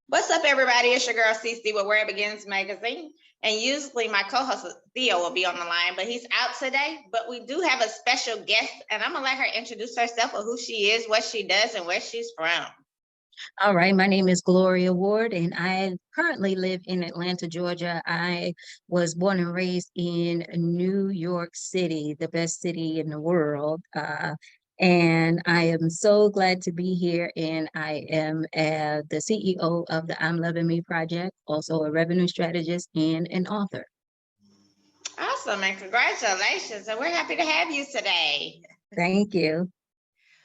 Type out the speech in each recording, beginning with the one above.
What's up, everybody? It's your girl CC with Where It Begins Magazine. And usually my co-host Theo will be on the line, but he's out today. But we do have a special guest, and I'm gonna let her introduce herself or who she is, what she does, and where she's from. All right, my name is Gloria Ward, and I currently live in Atlanta, Georgia. I was born and raised in New York City, the best city in the world. And I am so glad to be here. And I am the CEO of the I'm Loving Me project, also a revenue strategist and an author. Awesome, and congratulations. And we're happy to have you today. Thank you.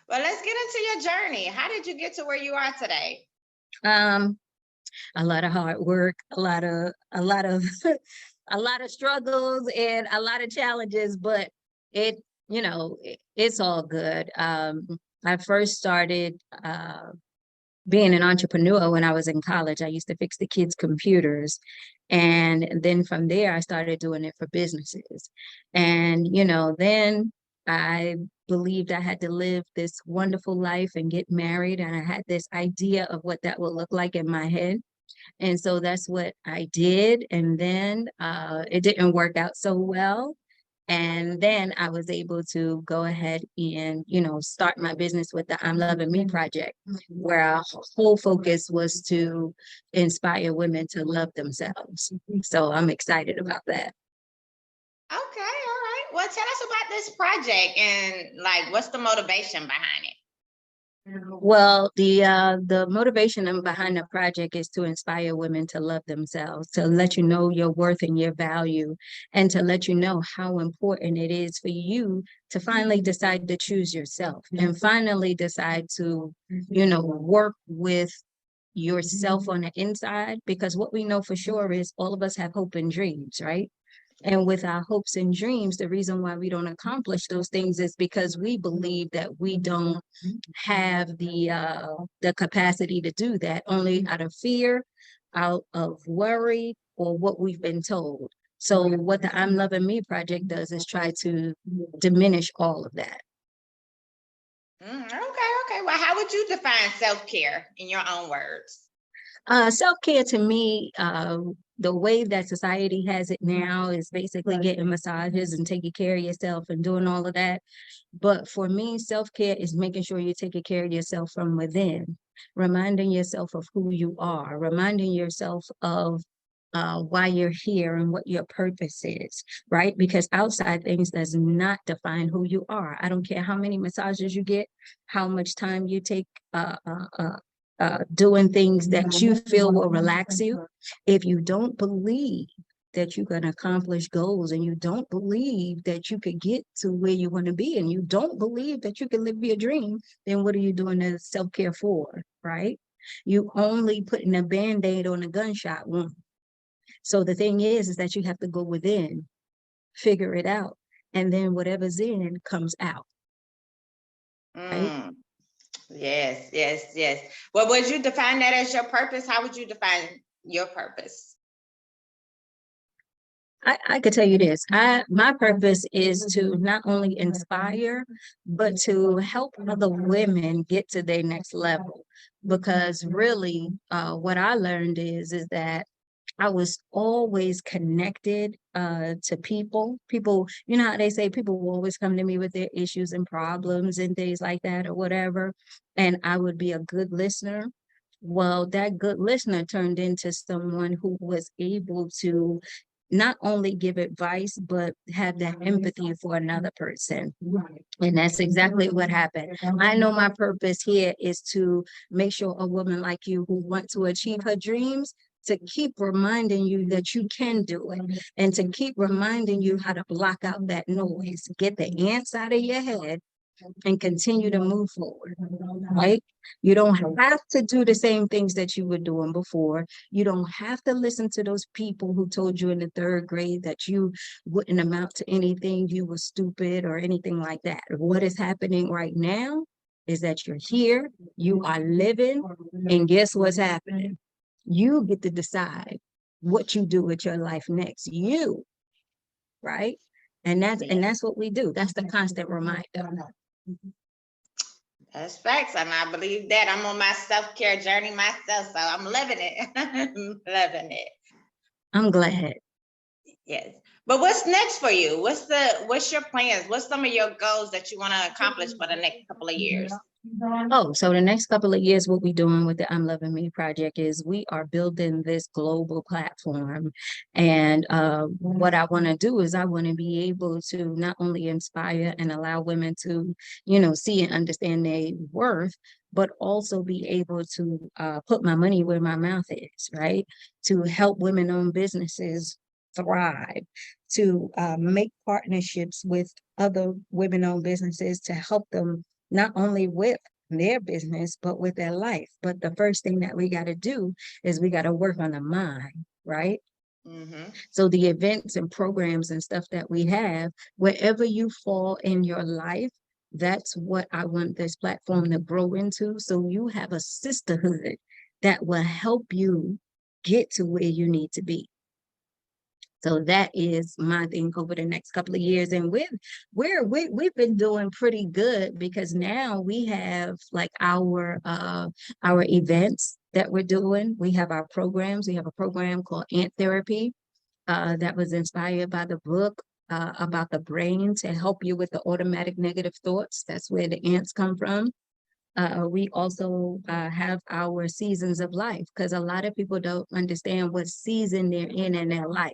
Well, let's get into your journey. How did you get to where you are today? A lot of hard work, a lot of a lot of struggles and a lot of challenges, but it's all good. I first started being an entrepreneur when I was in college. I used to fix the kids' computers. And then from there, I started doing it for businesses. And, then I believed I had to live this wonderful life and get married. And I had this idea of what that would look like in my head. And so that's what I did. And then it didn't work out so well. And then I was able to go ahead and, start my business with the I'm Loving Me project, where our whole focus was to inspire women to love themselves. So I'm excited about that. Okay, all right. Well, tell us about this project and what's the motivation behind it? Well, the motivation behind the project is to inspire women to love themselves, to let you know your worth and your value, and to let you know how important it is for you to finally decide to choose yourself and finally decide to, work with yourself on the inside, because what we know for sure is all of us have hope and dreams, right? And with our hopes and dreams, the reason why we don't accomplish those things is because we believe that we don't have the capacity to do that, only out of fear, out of worry, or what we've been told. So what the I'm Loving Me project does is try to diminish all of that. Okay. Well, how would you define self-care in your own words? Self-care to me, the way that society has it now is basically getting massages and taking care of yourself and doing all of that. But for me, self-care is making sure you're taking care of yourself from within, reminding yourself of who you are, reminding yourself of why you're here and what your purpose is, right? Because outside things does not define who you are. I don't care how many massages you get, how much time you take doing things that you feel will relax you. If you don't believe that you can accomplish goals, and you don't believe that you could get to where you want to be, and you don't believe that you can live your dream, then what are you doing the self-care for, right? You only putting a Band-Aid on a gunshot wound. So the thing is that you have to go within, figure it out, and then whatever's in comes out. Right? Yes. Well, would you define that as your purpose? How would you define your purpose? I could tell you this. My purpose is to not only inspire, but to help other women get to their next level. Because really, what I learned is that I was always connected to people. People, you know how they say people will always come to me with their issues and problems and things like that or whatever. And I would be a good listener. Well, that good listener turned into someone who was able to not only give advice, but have that empathy for another person. And that's exactly what happened. I know my purpose here is to make sure a woman like you who want to achieve her dreams, to keep reminding you that you can do it, and to keep reminding you how to block out that noise, get the ants out of your head, and continue to move forward, right? You don't have to do the same things that you were doing before. You don't have to listen to those people who told you in the 3rd grade that you wouldn't amount to anything, you were stupid or anything like that. What is happening right now is that you're here, you are living, and guess what's happening? You get to decide what you do with your life next. You, right? And that's what we do. That's the constant reminder. That's facts, and I believe that. I'm on my self-care journey myself, so I'm loving it. I'm loving it. I'm glad. Yes. But what's next for you? What's your plans? What's some of your goals that you want to accomplish for the next couple of years? Oh, so the next couple of years, what we're doing with the I'm Loving Me project is we are building this global platform. And what I want to do is I want to be able to not only inspire and allow women to, see and understand their worth, but also be able to put my money where my mouth is, right? To help women-owned businesses thrive, to make partnerships with other women-owned businesses to help them not only with their business, but with their life. But the first thing that we got to do is we got to work on the mind, right? Mm-hmm. So the events and programs and stuff that we have, wherever you fall in your life, that's what I want this platform to grow into. So you have a sisterhood that will help you get to where you need to be. So that is my thing over the next couple of years. And we've been doing pretty good because now we have like our events that we're doing. We have our programs. We have a program called Ant Therapy that was inspired by the book about the brain to help you with the automatic negative thoughts. That's where the ants come from. We also have our seasons of life because a lot of people don't understand what season they're in their life.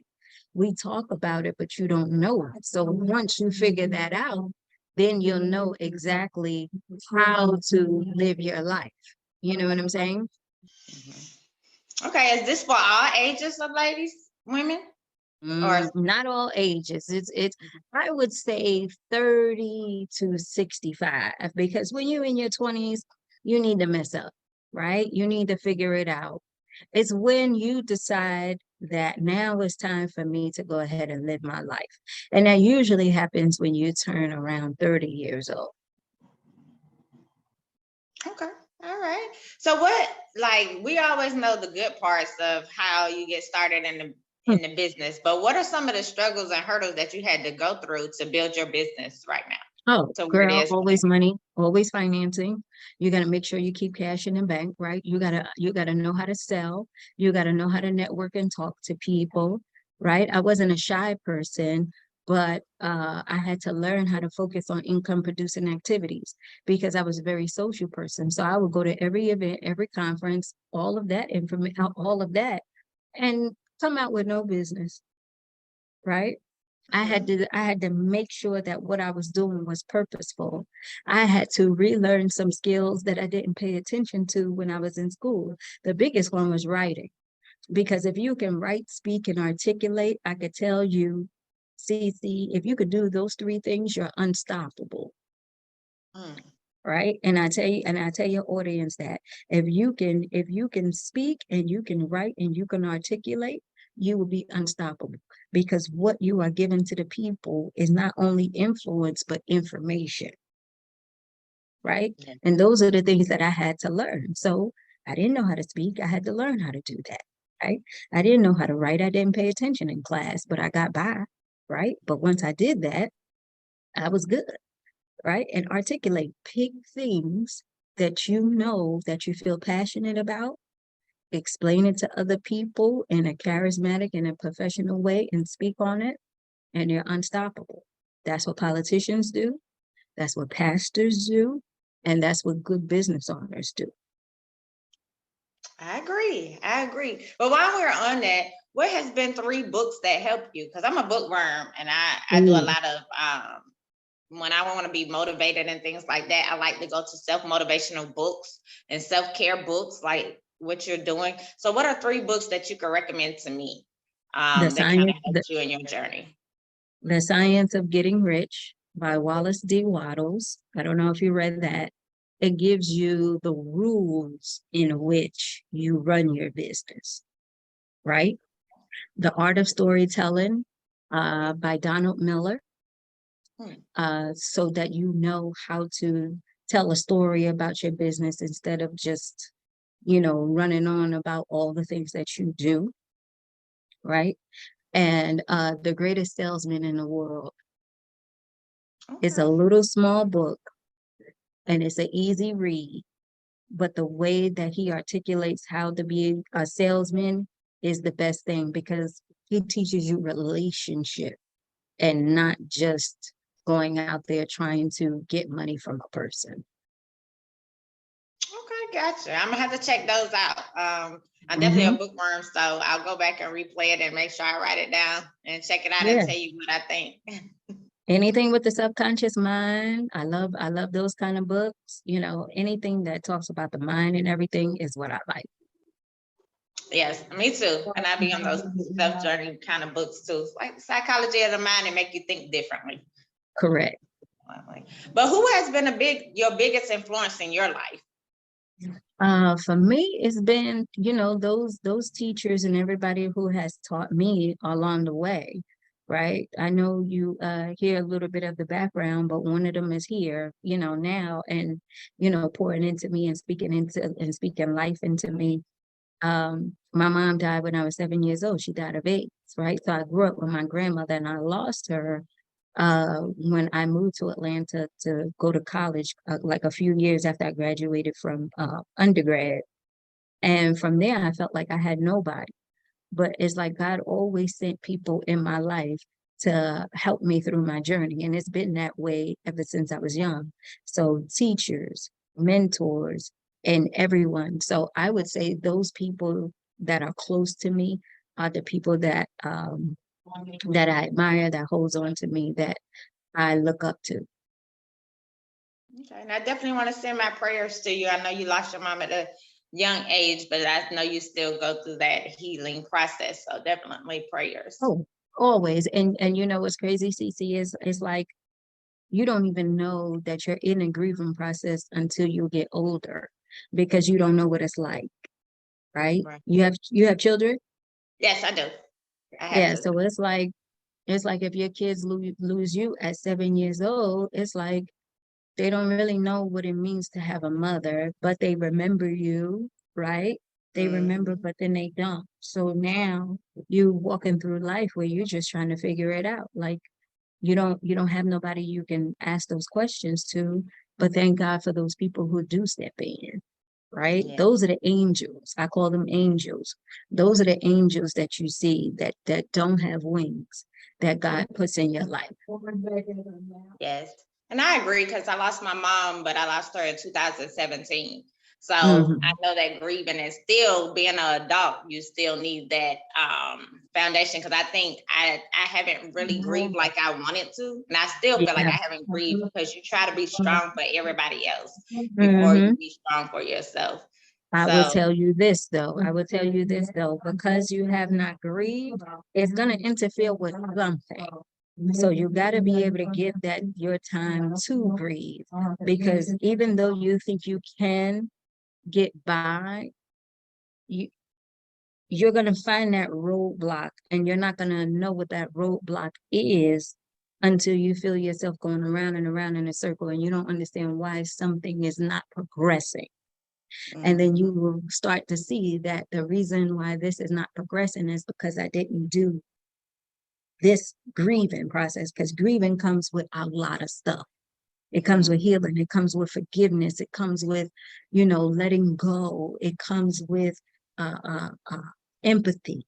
We talk about it, but you don't know it. So once you figure that out, then you'll know exactly how to live your life. You know what I'm saying? Mm-hmm. Okay, is this for all ages of ladies, women, or? Not all ages. It's I would say 30 to 65 because when you're in your 20s, you need to mess up, right? You need to figure it out. It's when you decide that now it's time for me to go ahead and live my life. And that usually happens when you turn around 30 years old. Okay. All right. So what, like, we always know the good parts of how you get started in the business, but what are some of the struggles and hurdles that you had to go through to build your business right now? Oh, So where it girl, is always today? money, always financing. You got to make sure you keep cash in the bank, right? You got to know how to sell. You got to know how to network and talk to people, right? I wasn't a shy person, but I had to learn how to focus on income producing activities because I was a very social person. So I would go to every event, every conference, all of that information, all of that, and come out with no business, right? Mhm. I had to make sure that what I was doing was purposeful. I had to relearn some skills that I didn't pay attention to when I was in school. The biggest one was writing, because if you can write, speak, and articulate, I could tell you, CC, if you could do those three things, you're unstoppable. Mm. Right. And I tell your audience that if you can speak and you can write and you can articulate, you will be unstoppable because what you are giving to the people is not only influence, but information. Right. Yeah. And those are the things that I had to learn. So I didn't know how to speak. I had to learn how to do that. Right. I didn't know how to write. I didn't pay attention in class, but I got by. Right. But once I did that, I was good. Right? And articulate, pick things that you know that you feel passionate about, explain it to other people in a charismatic and a professional way and speak on it, and you're unstoppable. That's what politicians do, that's what pastors do, and that's what good business owners do. I agree. I agree. But while we're on that, what has been 3 books that help you? Because I'm a bookworm and I do a Ooh, lot of when I want to be motivated and things like that, I like to go to self-motivational books and self-care books like what you're doing. So what are 3 books that you could recommend to me the that kind of science, the, helped you in your journey? the Science of Getting Rich by Wallace D. Waddles. I don't know if you read that. It gives you the rules in which you run your business, right? The Art of Storytelling by Donald Miller, Hmm. so that you know how to tell a story about your business instead of just, running on about all the things that you do, right? And The Greatest Salesman in the World. It's a Okay. little small book, and it's an easy read. But the way that he articulates how to be a salesman is the best thing, because he teaches you relationship and not just going out there trying to get money from a person. Okay, gotcha. I'm gonna have to check those out. I'm definitely a bookworm, so I'll go back and replay it and make sure I write it down and check it out and Yeah. tell you what I think. Anything with the subconscious mind, I love those kind of books. You know, anything that talks about the mind and everything is what I like. Yes, me too. And I be on those self journey kind of books too. It's like the psychology of the mind and make you think differently. Correct. But who has been your biggest influence in your life? For me, it's been, you know, those teachers and everybody who has taught me along the way, right? I know you hear a little bit of the background, but one of them is here, you know, now, and you know, pouring into me and speaking life into me. My mom died when I was 7 years old. She died of AIDS, right? So I grew up with my grandmother, and I lost her when I moved to Atlanta to go to college, like a few years after I graduated from undergrad. And from there, I felt like I had nobody. But it's like God always sent people in my life to help me through my journey. And it's been that way ever since I was young. So teachers, mentors, and everyone. So I would say those people that are close to me are the people that I admire, that holds on to me, that I look up to. Okay, and I definitely want to send my prayers to you. I know you lost your mom at a young age, but I know you still go through that healing process. So definitely prayers. Oh, always. And you know what's crazy, CC, is like you don't even know that you're in a grieving process until you get older, because you don't know what it's like, right? Right. You have children? Yes, I do. I have Yeah, to. so it's like if your kids lose you at 7 years old, it's like they don't really know what it means to have a mother, but they remember you, right? They remember, Mhm. but then they don't. So now you walking through life where you're just trying to figure it out. Like you don't have nobody you can ask those questions to, but thank God for those people who do step in, right? Yeah. Those are the angels. I call them angels. Those are the angels that you see that don't have wings, that God puts in your life. Yes. And I agree because I lost my mom, but I lost her in 2017. So I Mhm. know that grieving is still being an adult, you still need that foundation. Cause I think I haven't really grieved like I wanted to. And I still feel like Yeah. I haven't grieved because you try to be strong for everybody else before you Hmm. be strong for yourself. I will So tell you this though. I will tell you this though, because you have not grieved, it's going to interfere with something. So you got to be able to give that your time to grieve, because even though you think you can get by, you you're going to find that roadblock, and you're not going to know what that roadblock is until you feel yourself going around and around in a circle, and you don't understand why something is not progressing. And then you mhm, will start to see that the reason why this is not progressing is because I didn't do this grieving process, because grieving comes with a lot of stuff. It comes with mhm, healing. It comes with forgiveness. It comes with, you know, letting go. It comes with uh, uh, uh, empathy.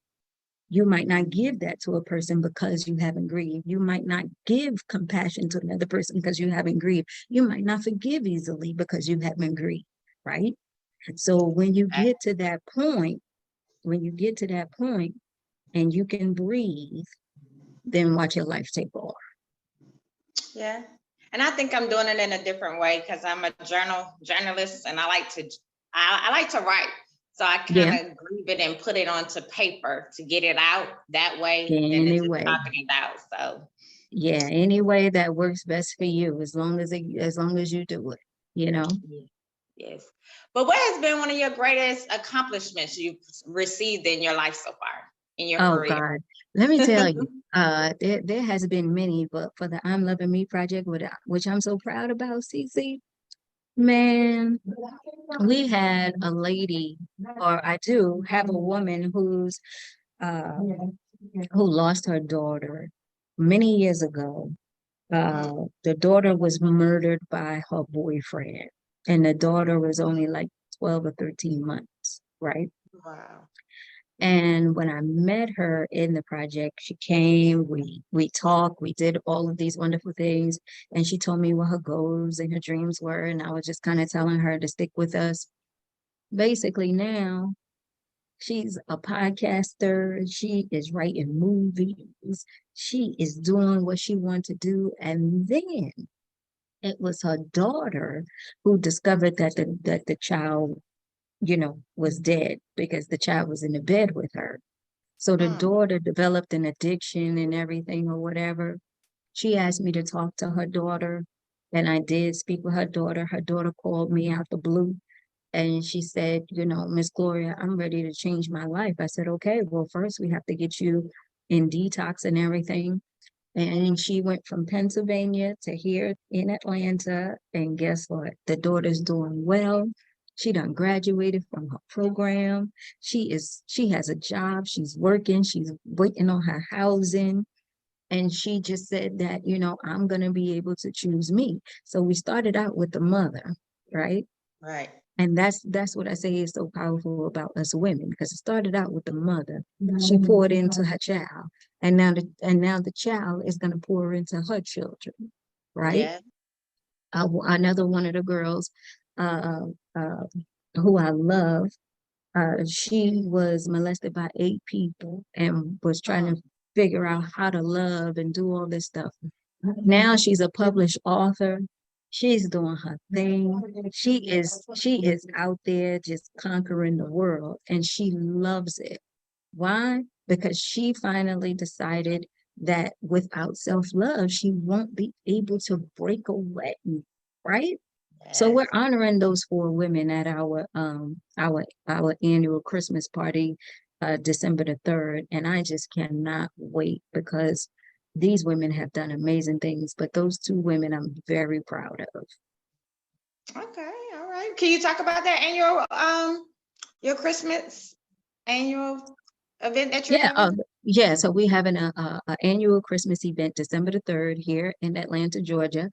You might not give mhm. that to a person because you haven't grieved. You might not give compassion to another person because you haven't grieved. You might not forgive easily because you haven't grieved, right? So when you I- get to that point, when you get to that point and you can breathe, then watch your life take off. Yeah. And I think I'm doing it in a different way because I'm a journalist and I like to write. So I kind Yeah, of grieve it and put it onto paper to get it out that way than to just anyway. talking it out. So Yeah, any way that works best for you, as long as you do it, you know. yeah, yes. But what has been one of your greatest accomplishments you've received in your life so far in your Oh career? God, let me tell you, there has been many, but for the I'm Loving Me project, which I'm so proud about, CC, man, we had a lady, or I do have a woman uh, who lost her daughter many years ago. The daughter was murdered by her boyfriend, and the daughter was only like 12 or 13 months, right? Wow. And when I met her in the project, she came, we talked, we did all of these wonderful things, and she told me what her goals and her dreams were, and I was just kind of telling her to stick with us. Basically, now she's a podcaster, she is writing movies, she is doing what she wants to do, and then it was her daughter who discovered that the child, was dead because the child was in the bed with her. So the Mm. daughter developed an addiction and everything or whatever. She asked me to talk to her daughter, and I did speak with her daughter. Her daughter called me out the blue, and she said, Miss Gloria, I'm ready to change my life. I said, okay, well, first we have to get you in detox and everything. And she went from Pennsylvania to here in Atlanta. And guess what? The daughter's doing well. She done graduated from her program. She has a job. She's working. She's waiting on her housing. And she just said that, I'm going to be able to choose me. So we started out with the mother, right? Right. And that's what I say is so powerful about us women, because it started out with the mother. She poured into her child, and now the child is going to pour into her children, right? Yeah. Another one of the girls, uh, uh, who I love, she was molested by 8 people and was trying Mm. to figure out how to love and do all this stuff. Now she's a published author. She's doing her thing. She is out there just conquering the world, and she loves it. Why? Because she finally decided that without self-love, she won't be able to break away, right? So we're Yes. honoring those 4 women at our annual Christmas party, December the 3rd, and I just cannot wait because these women have done amazing things. But those 2 women I'm very proud of. Okay. All right. Can you talk about that annual your Christmas annual event that you're Yeah, having? yeah. So we having a annual Christmas event December the 3rd here in Atlanta, Georgia,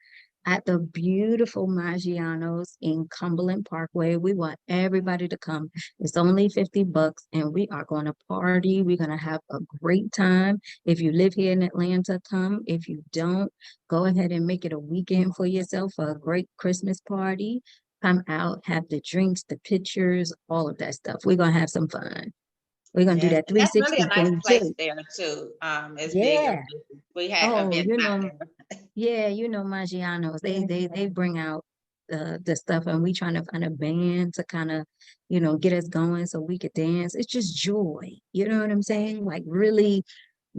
at the beautiful Maggiano's in Cumberland Parkway. We want everybody to come. It's only $50, and we are going to party. We're going to have a great time. If you live here in Atlanta, come. If you don't, go ahead and make it a weekend for yourself for a great Christmas party. Come out, have the drinks, the pictures, all of that stuff. We're going to have some fun. We're gonna do Yes, that and that's really a 360 nice thing place too. there too. It's big and Yeah. we had Oh, events out there. yeah, Maggiano's. They bring out the stuff, and we trying to find a band to kind of, get us going so we could dance. It's just joy. You know what I'm saying? Like really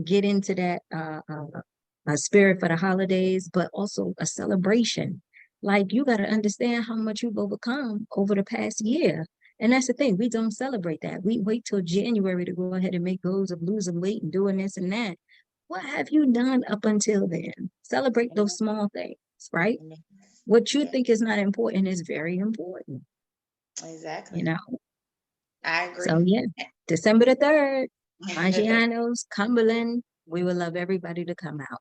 get into that a spirit for the holidays, but also a celebration. Like you got to understand how much you've overcome over the past year. And that's the thing, we don't celebrate that. We wait till January to go ahead and make goals of losing weight and doing this and that. What have you done up until then? Celebrate those small things, right? Yes, What you yes, think is not important is very important, you exactly. know? I So agree. yeah, December the 3rd, Maggiano's, Cumberland, we would love everybody to come out.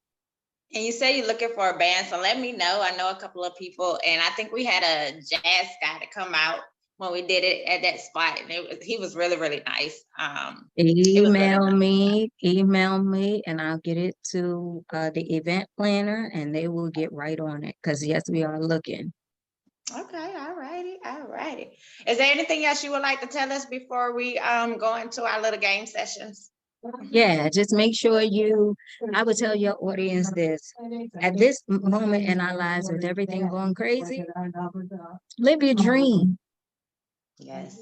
And you say you're looking for a band, so let me know. I know a couple of people, and I think we had a jazz guy to come out when we did it at that spot, and he was really really nice. It was really Email me, and I'll get it to the event planner, and they will get right on it. Because yes, we are looking. nice. Okay, all righty, all righty. Is there anything else you would like to tell us before we go into our little game sessions? Yeah, just make sure I would tell your audience this. At this moment in our lives, with everything going crazy, live your dream. Yes.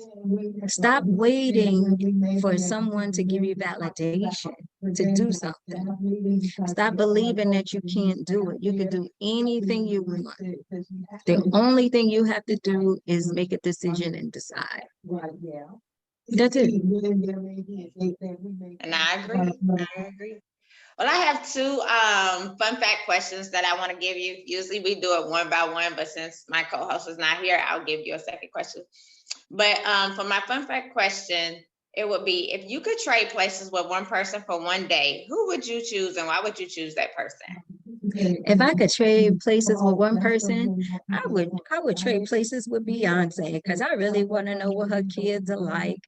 Stop waiting for someone to give you validation to do something. Stop believing that you can't do it. You can do anything you want. The only thing you have to do is make a decision and decide. That's it. And I agree. I agree. Well, I have two fun fact questions that I want to give you. Usually we do it one by one, but since my co-host is not here, I'll give you a second question. But for my fun fact question, it would be if you could trade places with one person for one day, who would you choose and why would you choose that person? if I could trade places with one person, I would trade places with Beyonce because I really want to know what her kids are like.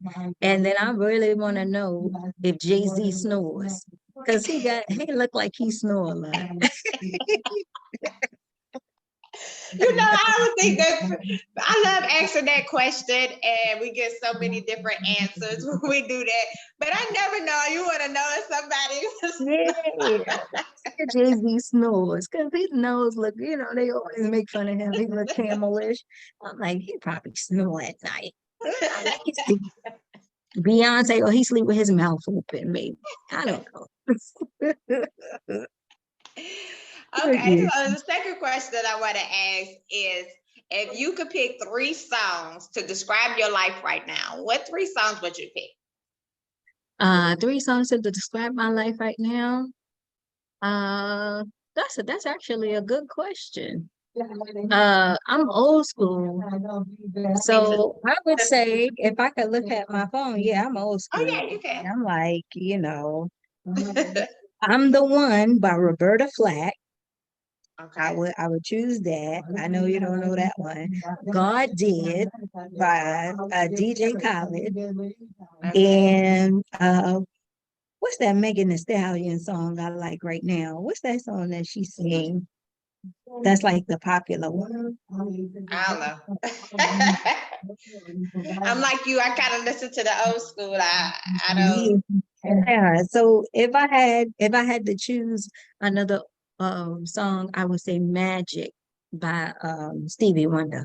And then I really want to know if Jay-Z snores. Because he look like he snore a lot. I would think that I love answering that question, and we get so many different answers when we do that. But I never know. You want to know if somebody. Yeah, Jay-Z snores because his nose look, they always make fun of him. He look camelish. I'm like, he probably snore at night. Beyonce, or he sleep with his mouth open, maybe. I don't know. Okay, so the second question that I want to ask is, if you could pick 3 songs to describe your life right now, what 3 songs would you pick? 3 songs to describe my life right now. That's actually a good question. I'm old school, so I would say if I could look at my phone, yeah, I'm old Oh school. yeah, you can. I'm like, I'm the One by Roberta Flack. Okay. I would choose that. I know you don't know that one. God Did by DJ Khaled. And what's that Megan Thee Stallion song I like right now? What's that song that she sings? That's like the popular one. I don't know. I'm like you. I kind of listen to the old school. I don't. Yeah. So if I had to choose another song, I would say Magic by Stevie Wonder.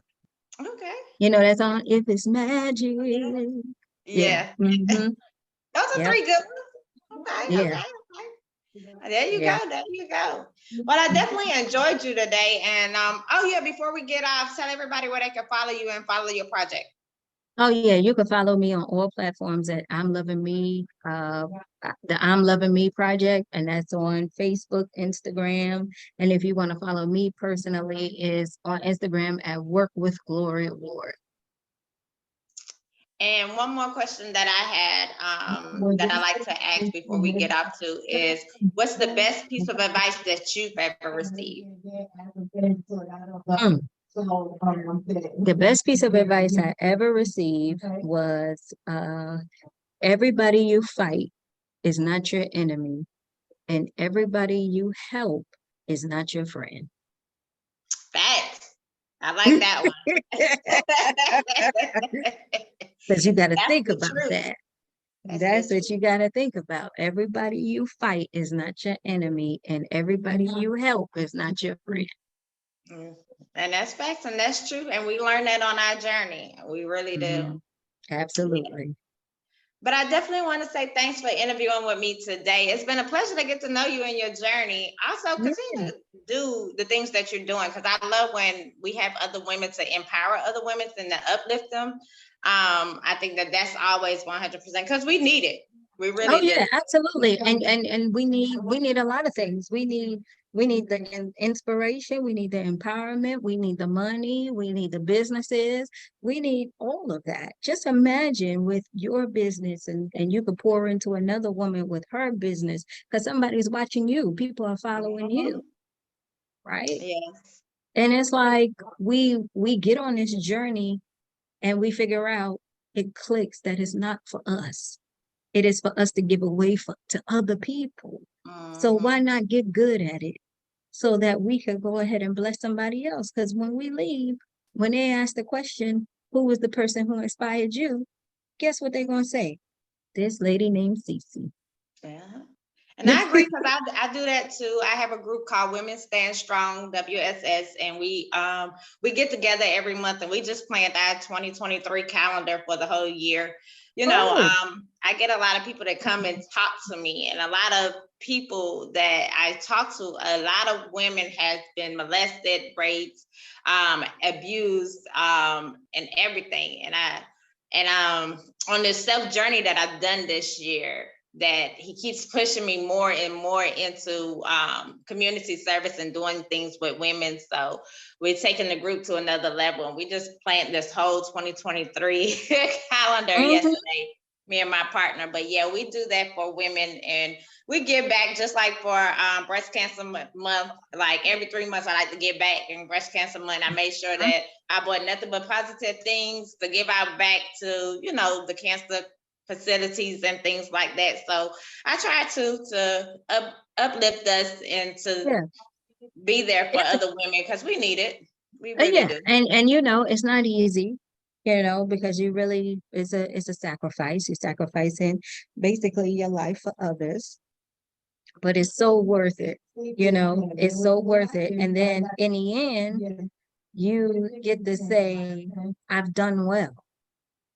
Okay. You know that song? If it's magic. Yeah. Yeah. Mm-hmm. Those are Yep. 3 good ones. Okay. Yeah. Okay. There you Yeah. go. There you go. Well, I definitely enjoyed you today. And oh yeah, before we get off, tell everybody where they can follow you and follow your project. Oh yeah, you can follow me on all platforms at I'm Loving Me, the I'm Loving Me project, and that's on Facebook, Instagram. And if you want to follow me personally, is on Instagram at Work with Gloria Ward. And one more question that I had that I like to ask before we get off to is, what's the best piece of advice that you've ever received? The best piece of advice I ever received was everybody you fight is not your enemy, and everybody you help is not your friend. Facts. I like that one. Because you got to That's think the about truth. that. That's That's the what you got to think about. Everybody you fight is not your enemy, and everybody you help is not your friend. truth. And that's facts, and that's true. And we learn that on our journey. We really do. Absolutely. But I definitely want to say thanks for interviewing with me today. It's been a pleasure to get to know you and your journey. Also, continue to do the things that you're doing, because I love when we have other women to empower other women and to uplift them. I think that that's always 100%, because we need it. We really do. Absolutely. And we need a lot of things. We need the inspiration, we need the empowerment, we need the money, we need the businesses, we need all of that. Just imagine with your business, and you could pour into another woman with her business, because somebody's watching you, people are following you, right? Yes. And it's like we get on this journey and we figure out it clicks that it's not for us. It is for us to give away to other people. So why not get good at it so that we can go ahead and bless somebody else? Because when we leave, when they ask the question, who was the person who inspired you? Guess what they're going to say? This lady named Cece. Yeah. And I agree, because I do that too. I have a group called Women Stand Strong, WSS, and we get together every month, and we just planned our 2023 calendar for the whole year. I get a lot of people that come and talk to me, and a lot of people that I talk to, a lot of women has been molested, raped, abused, and everything. And on this self journey that I've done this year, that he keeps pushing me more and more into community service and doing things with women. So we're taking the group to another level, and we just planned this whole 2023 calendar yesterday. me and my partner. But yeah, we do that for women, and we give back just like for breast cancer month. Like every 3 months, I like to give back. In breast cancer month, I made sure that I bought nothing but positive things to give out back to, you know, the cancer facilities and things like that. So I try to uplift us and to Yeah. be there for Yeah. other women because we need it. We really Yeah. do. And you know, it's not easy, you know, because you really it's a sacrifice. You're sacrificing basically your life for others, but it's so worth it. You know, it's so worth it. And then in the end, you get to say, I've done well,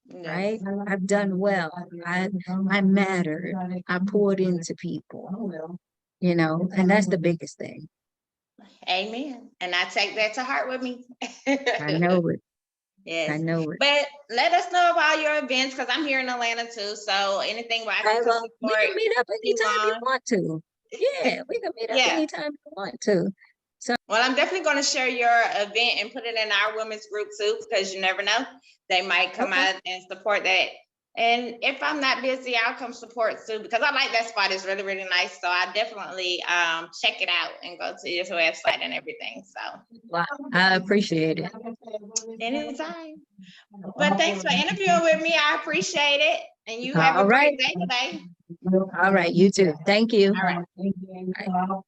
right? Yes. I've done well. I mattered. I poured into people, you know, and that's the biggest thing. Amen. And I take that to heart with me. I know it. I Yes. know it. But let us know about your events because I'm here in Atlanta too. So anything where I can Okay, come well, we support can meet up you anytime you on. want to. Yeah, we can meet up Yeah. anytime you want to. Well, I'm definitely going to share your event and put it in our women's group too, because you never know. They might come Okay. out and support that. And if I'm not busy, I'll come support too, because I like that spot. It's really, really nice. So I definitely check it out and go to your website and everything. So Well, I appreciate it. anytime. But thanks for interviewing with me. I appreciate it. And you have All a right. great day today. All right. You too. Thank you. All right. All right.